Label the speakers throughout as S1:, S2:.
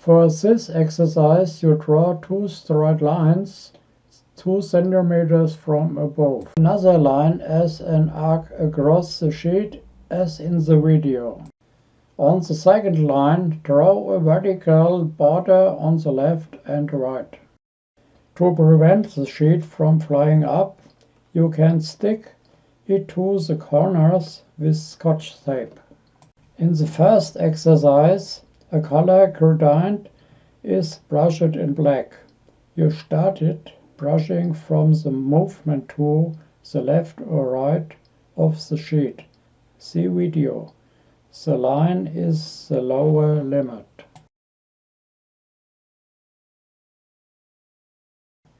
S1: For this exercise, you draw two straight lines 2 centimeters from above. Another line as an arc across the sheet as in the video. On the second line, draw a vertical border on the left and right. To prevent the sheet from flying up, you can stick it to the corners with Scotch tape. In the first exercise, a color gradient is brushed in black. You started brushing from the movement to the left or right of the sheet. See video. The line is the lower limit.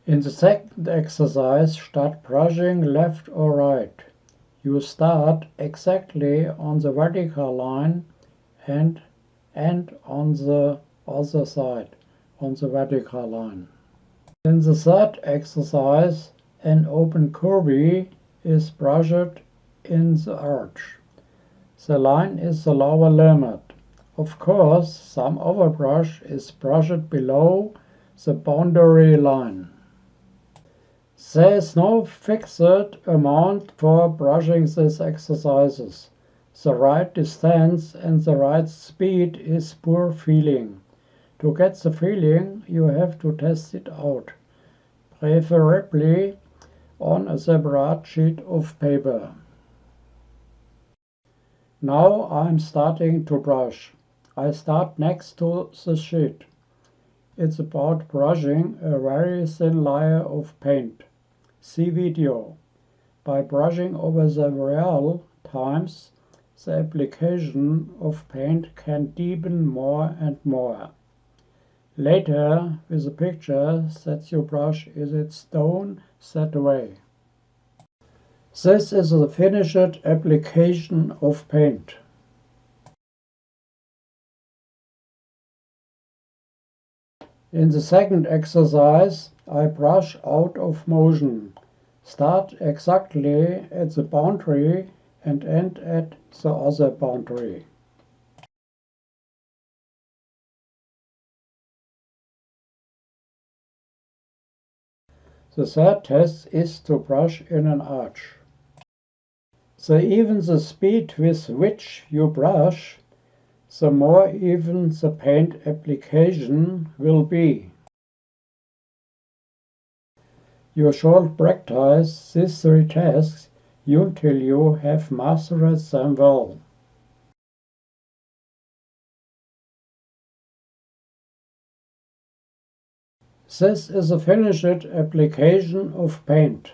S1: In the second exercise, start brushing left or right. You start exactly on the vertical line and on the other side, on the vertical line. In the third exercise, an open curve is brushed in the arch. The line is the lower limit. Of course, some overbrush is brushed below the boundary line. There is no fixed amount for brushing these exercises. The right distance and the right speed is pure feeling. To get the feeling, you have to test it out, preferably on a separate sheet of paper. Now I'm starting to brush. I start next to the sheet. It's about brushing a very thin layer of paint. See video. By brushing over several times, the application of paint can deepen more and more. Later, with a picture that your brush is its tone set away. This is the finished application of paint. In the second exercise, I brush out of motion. Start exactly at the boundary and end at the other boundary. The third test is to brush in an arch. Even the speed with which you brush, the more even the paint application will be. You should practice these 3 tasks until you have mastered them well. This is a finished application of paint.